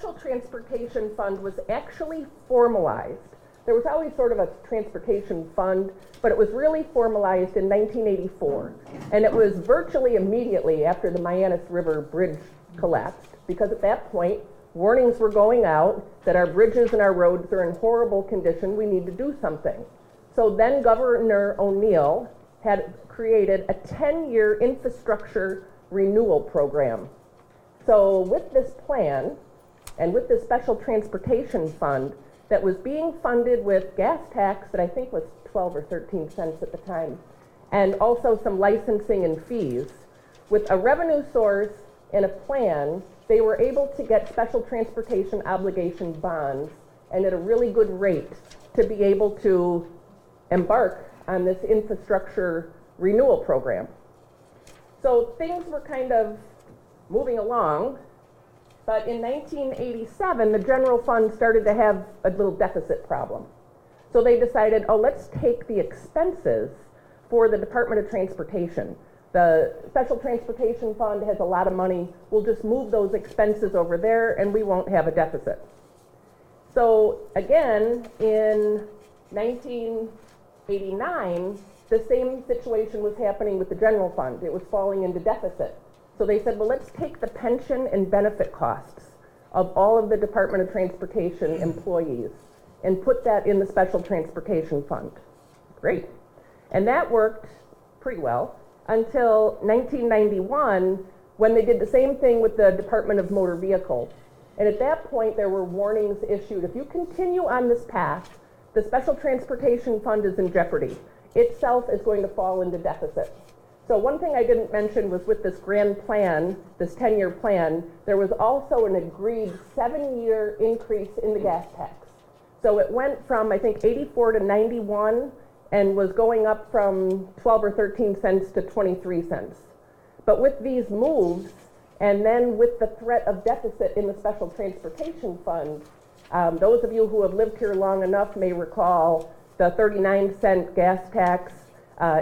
special transportation fund was actually formalized. There was always sort of a transportation fund, but it was really formalized in 1984. And it was virtually immediately after the Mianus River Bridge collapsed, because at that point, warnings were going out that our bridges and our roads are in horrible condition, we need to do something. So then Governor O'Neill had created a 10-year infrastructure renewal program. So with this plan, and with this special transportation fund that was being funded with gas tax that I think was 12 or 13 cents at the time, and also some licensing and fees, with a revenue source and a plan, they were able to get special transportation obligation bonds and at a really good rate to be able to embark on this infrastructure renewal program. So things were kind of moving along, but in 1987, the general fund started to have a little deficit problem. So they decided, oh, let's take the expenses for the Department of Transportation. The Special Transportation Fund has a lot of money. We'll just move those expenses over there and we won't have a deficit. So again, in 1989, the same situation was happening with the general fund. It was falling into deficit. So they said, well, let's take the pension and benefit costs of all of the Department of Transportation employees and put that in the Special Transportation Fund. Great. And that worked pretty well until 1991, when they did the same thing with the Department of Motor Vehicles. And at that point, there were warnings issued. If you continue on this path, the Special Transportation Fund is in jeopardy. Itself is going to fall into deficit. So one thing I didn't mention was with this grand plan, this 10-year plan, there was also an agreed 7-year increase in the gas tax. So it went from, I think, 84 to 91, and was going up from 12 or 13 cents to 23 cents. But with these moves, and then with the threat of deficit in the Special Transportation Fund, those of you who have lived here long enough may recall the 39-cent gas tax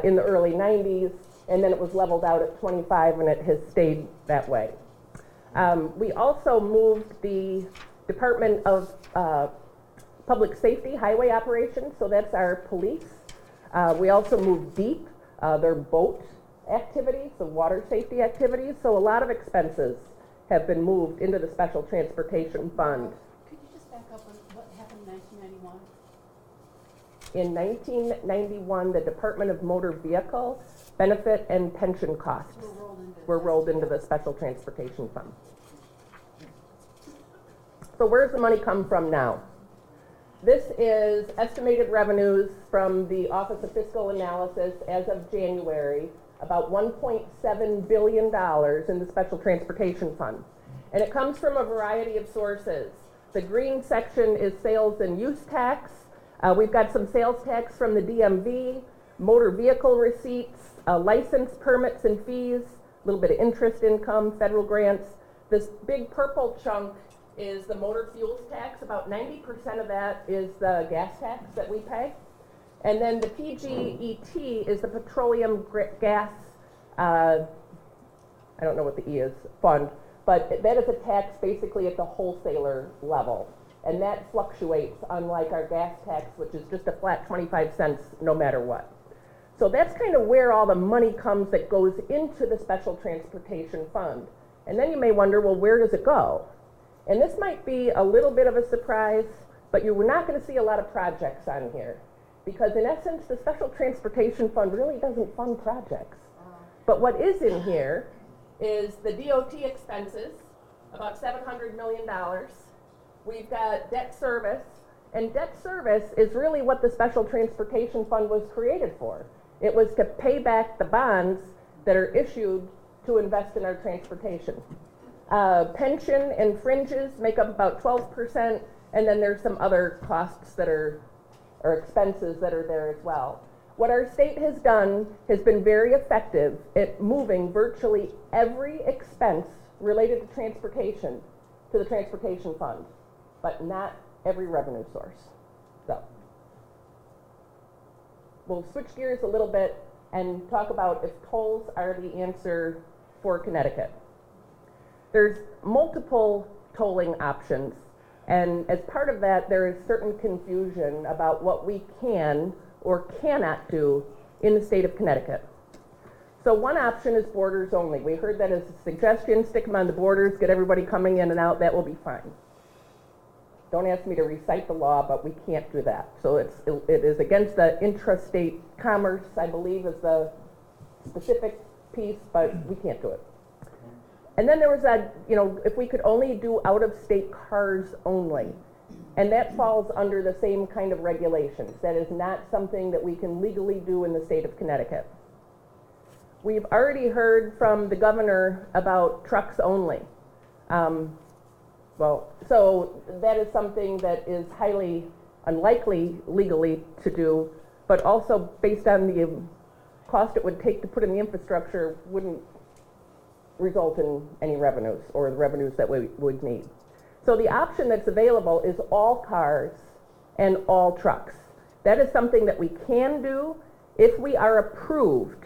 in the early 90s, and then it was leveled out at 25, and it has stayed that way. We also moved the Department of Public Safety, Highway Operations, so that's our police. We also moved DEEP, their boat activities, the water safety activities, so a lot of expenses have been moved into the Special Transportation Fund. Could you just back up on what happened in 1991? In 1991, the Department of Motor Vehicle benefit and pension costs were rolled into the Special Transportation Fund. So where's the money come from now? This is estimated revenues from the Office of Fiscal Analysis as of January, about $1.7 billion in the Special Transportation Fund. And it comes from a variety of sources. The green section is sales and use tax. We've got some sales tax from the DMV, motor vehicle receipts, license permits and fees, a little bit of interest income, federal grants. This big purple chunk is the motor fuels tax. About 90% of that is the gas tax that we pay. And then the PGET is the petroleum gas, I don't know what the E is, fund, but that is a tax basically at the wholesaler level. And that fluctuates, unlike our gas tax, which is just a flat 25 cents no matter what. So that's kind of where all the money comes that goes into the Special Transportation Fund. And then you may wonder, well, where does it go? And this might be a little bit of a surprise, but you're not going to see a lot of projects on here. Because in essence, the Special Transportation Fund really doesn't fund projects. But what is in here is the DOT expenses, about $700 million. We've got debt service, and debt service is really what the Special Transportation Fund was created for. It was to pay back the bonds that are issued to invest in our transportation. Pension and fringes make up about 12%, and then there's some other costs that are, or expenses that are there as well. What our state has done has been very effective at moving virtually every expense related to transportation to the Transportation Fund, but not every revenue source. So we'll switch gears a little bit and talk about if tolls are the answer for Connecticut. There's multiple tolling options. And as part of that, there is certain confusion about what we can or cannot do in the state of Connecticut. So one option is borders only. We heard that as a suggestion, stick them on the borders, get everybody coming in and out, that will be fine. Don't ask me to recite the law, but we can't do that. So it is against the intrastate commerce, I believe, is the specific piece, but we can't do it. And then there was that, if we could only do out-of-state cars only, and that falls under the same kind of regulations. That is not something that we can legally do in the state of Connecticut. We've already heard from the governor about trucks only. So that is something that is highly unlikely legally to do, but also based on the cost it would take to put in the infrastructure wouldn't result in any revenues or the revenues that we would need. So the option that's available is all cars and all trucks. That is something that we can do if we are approved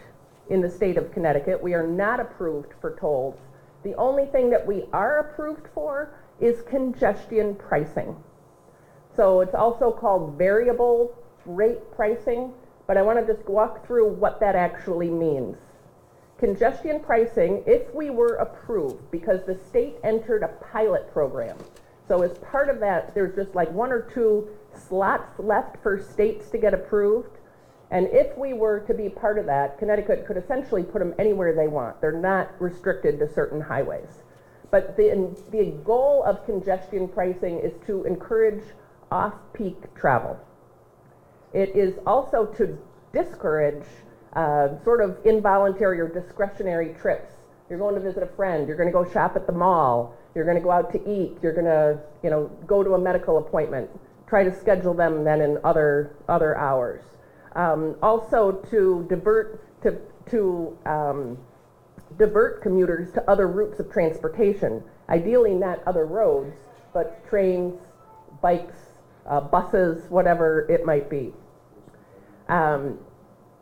in the state of Connecticut. We are not approved for tolls. The only thing that we are approved for is congestion pricing. So it's also called variable rate pricing, but I want to just walk through what that actually means. Congestion pricing, if we were approved, because the state entered a pilot program. So as part of that, there's just like 1 or 2 slots left for states to get approved. And if we were to be part of that, Connecticut could essentially put them anywhere they want. They're not restricted to certain highways. But the goal of congestion pricing is to encourage off-peak travel. It is also to discourage sort of involuntary or discretionary trips. You're going to visit a friend, you're going to go shop at the mall, you're going to go out to eat, you're going to go to a medical appointment. Try to schedule them then in other hours. Also to divert commuters to other routes of transportation, ideally not other roads, but trains, bikes, buses, whatever it might be.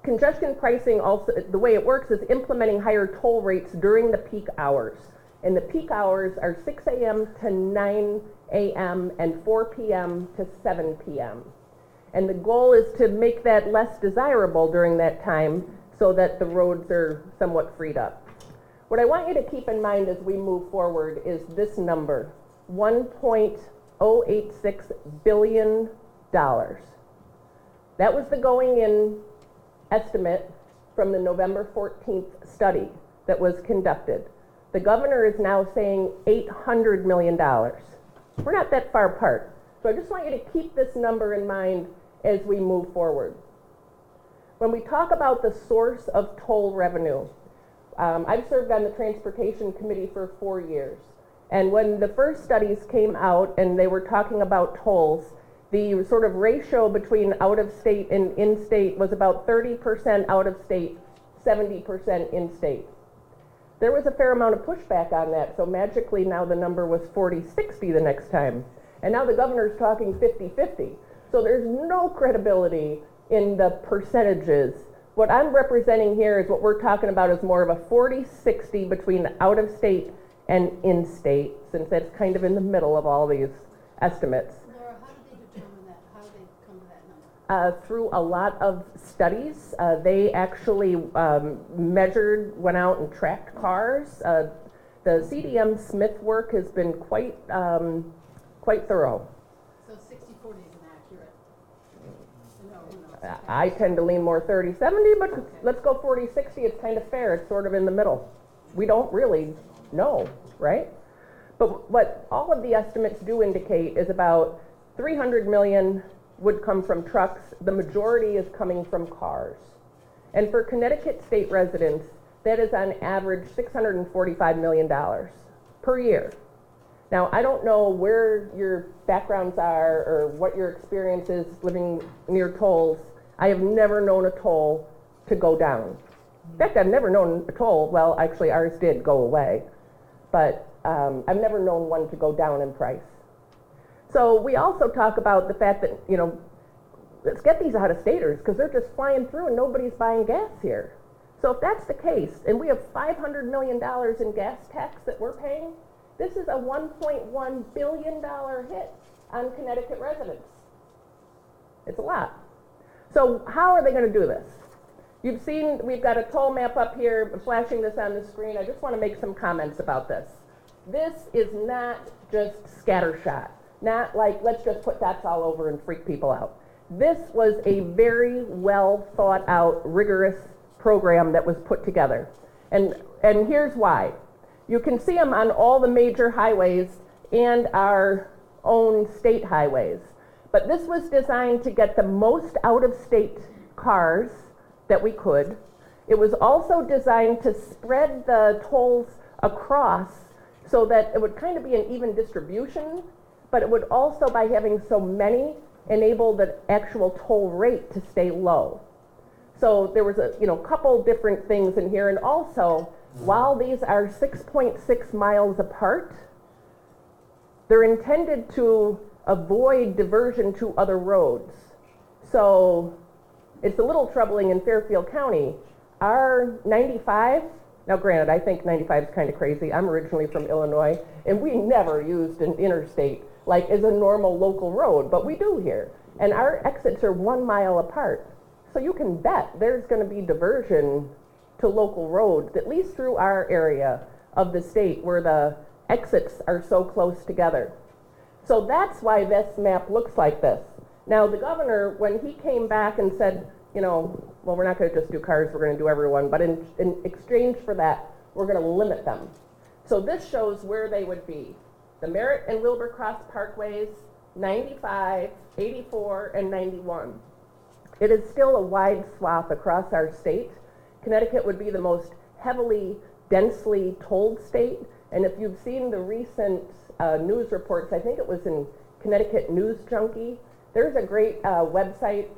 Congestion pricing also, the way it works is implementing higher toll rates during the peak hours. And the peak hours are 6 a.m. to 9 a.m. and 4 p.m. to 7 p.m. And the goal is to make that less desirable during that time so that the roads are somewhat freed up. What I want you to keep in mind as we move forward is this number, $1.086 billion. That was the going in estimate from the November 14th study that was conducted. The governor is now saying $800 million. We're not that far apart. So I just want you to keep this number in mind as we move forward. When we talk about the source of toll revenue, I've served on the Transportation Committee for 4 years. And when the first studies came out and they were talking about tolls, the sort of ratio between out-of-state and in-state was about 30% out-of-state, 70% in-state. There was a fair amount of pushback on that, so magically now the number was 40-60 the next time. And now the governor's talking 50-50. So there's no credibility in the percentages. What I'm representing here is what we're talking about is more of a 40-60 between out-of-state and in-state, since that's kind of in the middle of all these estimates. Laura, how do they determine that? How do they come to that number? Through a lot of studies. They actually went out and tracked cars. The CDM Smith work has been quite thorough. So 60-40 is inaccurate. No, who knows? I tend to lean more 30-70, but Okay. let's go 40-60. It's kind of fair. It's sort of in the middle. We don't really know, right? But what all of the estimates do indicate is about 300 million would come from trucks. The majority is coming from cars. And for Connecticut state residents, that is on average $645 million per year. Now, I don't know where your backgrounds are or what your experience is living near tolls. I have never known a toll to go down. In fact, I've never known a toll, well, actually ours did go away, but I've never known one to go down in price. So we also talk about the fact that, let's get these out-of-staters because they're just flying through and nobody's buying gas here. So if that's the case, and we have $500 million in gas tax that we're paying, This is a $1.1 billion hit on Connecticut residents. It's a lot. So how are they going to do this? You've seen, we've got a toll map up here, flashing this on the screen. I just want to make some comments about this. This is not just scattershot. Not like, let's just put dots all over and freak people out. This was a very well thought out, rigorous program that was put together. And here's why. You can see them on all the major highways and our own state highways. But this was designed to get the most out-of-state cars that we could. It was also designed to spread the tolls across so that it would kind of be an even distribution, but it would also, by having so many, enable the actual toll rate to stay low. So there was a couple different things in here, and also, while these are 6.6 miles apart, they're intended to avoid diversion to other roads. So it's a little troubling in Fairfield County. Our 95, now granted, I think 95 is kind of crazy. I'm originally from Illinois, and we never used an interstate like as a normal local road, but we do here. And our exits are 1 mile apart. So you can bet there's going to be diversion to local roads, at least through our area of the state where the exits are so close together. So that's why this map looks like this. Now the governor, when he came back and said, well, we're not going to just do cars, we're going to do everyone, but in exchange for that, we're going to limit them. So this shows where they would be. The Merritt and Wilbur-Cross Parkways, 95, 84, and 91. It is still a wide swath across our state. Connecticut would be the most heavily, densely tolled state. And if you've seen the recent news reports, I think it was in Connecticut News Junkie, there's a great website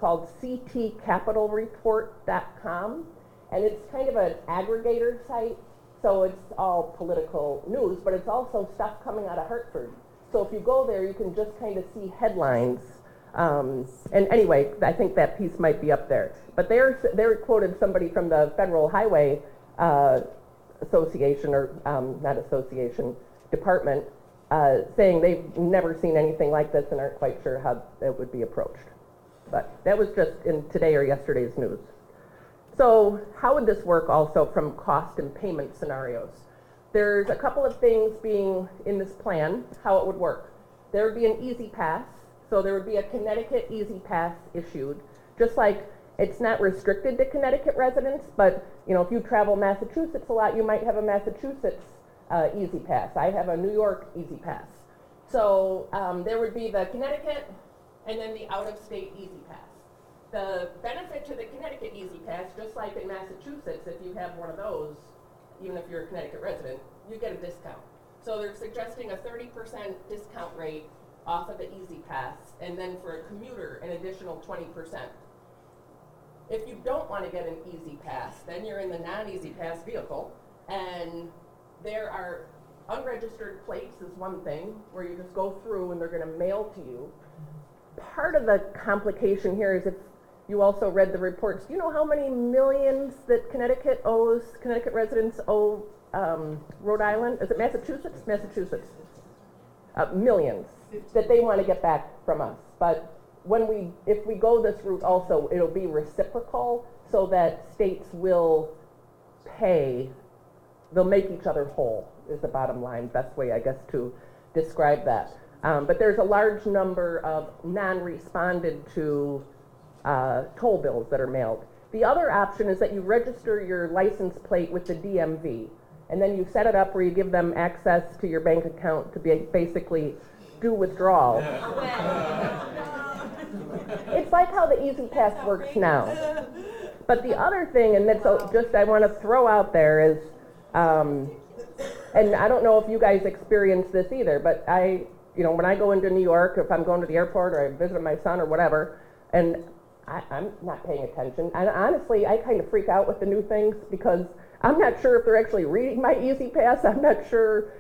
called ctcapitalreport.com. And it's kind of an aggregator site. So it's all political news, but it's also stuff coming out of Hartford. So if you go there, you can just kind of see headlines. And anyway, I think that piece might be up there. But they're quoted somebody from the Federal Highway Association, or not association, department, saying they've never seen anything like this and aren't quite sure how it would be approached. But that was just in today or yesterday's news. So how would this work also from cost and payment scenarios? There's a couple of things being in this plan, how it would work. There would be an easy pass. So there would be a Connecticut easy pass issued, just like it's not restricted to Connecticut residents, but if you travel Massachusetts a lot, you might have a Massachusetts easy pass. I have a New York easy pass. So there would be the Connecticut and then the out-of-state easy pass. The benefit to the Connecticut easy pass, just like in Massachusetts, if you have one of those, even if you're a Connecticut resident, you get a discount. So they're suggesting a 30% discount rate off of the easy pass, and then for a commuter, an additional 20%. If you don't want to get an easy pass, then you're in the non-easy pass vehicle, and there are unregistered plates is one thing, where you just go through and they're going to mail to you. Part of the complication here is if you also read the reports, do you know how many millions that Connecticut residents owe Rhode Island? Is it Massachusetts? Massachusetts. Millions that they want to get back from us. But if we go this route also, it'll be reciprocal so that states will pay, they'll make each other whole is the bottom line, best way I guess to describe that. But there's a large number of non-responded to toll bills that are mailed. The other option is that you register your license plate with the DMV, and then you set it up where you give them access to your bank account to basically do withdrawal. It's like how the Easy Pass works now. But the other thing, and that's just I want to throw out there is, and I don't know if you guys experience this either, but when I go into New York, if I'm going to the airport or I visit my son or whatever, and I'm not paying attention. And honestly, I kind of freak out with the new things because I'm not sure if they're actually reading my Easy Pass. I'm not sure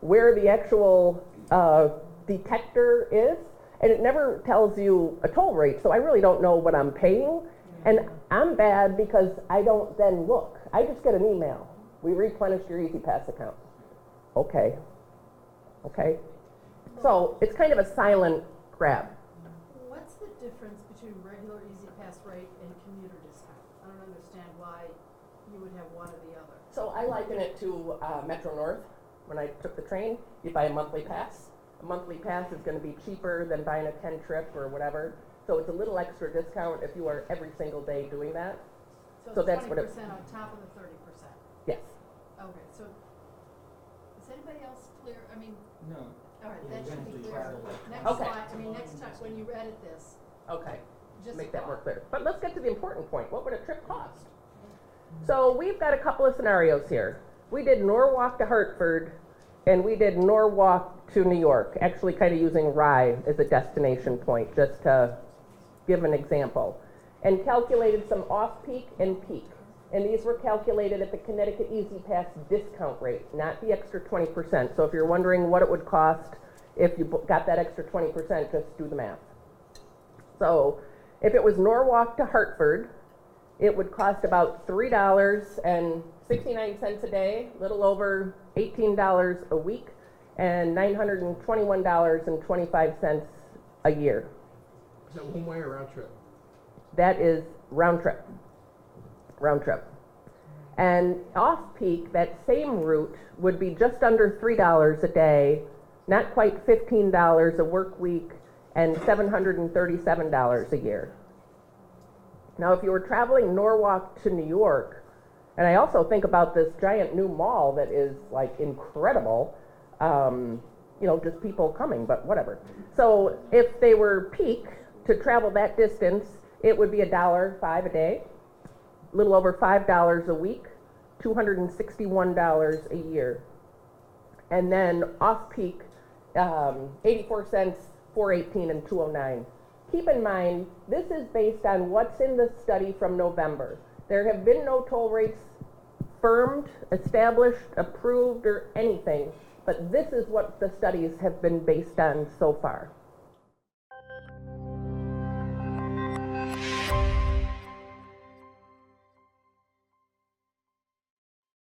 where the actual detector is, and it never tells you a toll rate. So I really don't know what I'm paying, and I'm bad because I don't then look. I just get an email. We replenished your Easy Pass account. Okay. Okay. So it's kind of a silent grab. What's the difference between regular Easy Pass rate and commuter discount? I don't understand why you would have one or the other. So I liken it to Metro North. When I took the train, you buy a monthly pass. A monthly pass is going to be cheaper than buying a 10 trip or whatever. So it's a little extra discount if you are every single day doing that. So that's what 20% on top of the 30%. Yes. Okay, so is anybody else clear? I mean, No. all right, Yeah, that should be eventually clear. travel. Next Okay. slide, I mean, next time when you edit this, Okay. just Make that more thought. clear. But let's get to the important point. What would a trip cost? So we've got a couple of scenarios here. We did Norwalk to Hartford, and we did Norwalk to New York, actually kind of using Rye as a destination point, just to give an example, and calculated some off-peak and peak. And these were calculated at the Connecticut Easy Pass discount rate, not the extra 20%. So if you're wondering what it would cost if you got that extra 20%, just do the math. So if it was Norwalk to Hartford, it would cost about $3.69 a day, a little over $18 a week, and $921.25 a year. Is that one way or round trip? That is round trip. Round trip. And off-peak, that same route would be just under $3 a day, not quite $15 a work week, and $737 a year. Now, if you were traveling Norwalk to New York, and I also think about this giant new mall that is like incredible, you know, just people coming, but whatever. So if they were peak to travel that distance, it would be $1.05 a day, a little over $5 a week, $261 a year. And then off-peak, 84 cents, 418, and 209. Keep in mind, this is based on what's in the study from November. There have been no toll rates firmed, established, approved, or anything, but this is what the studies have been based on so far.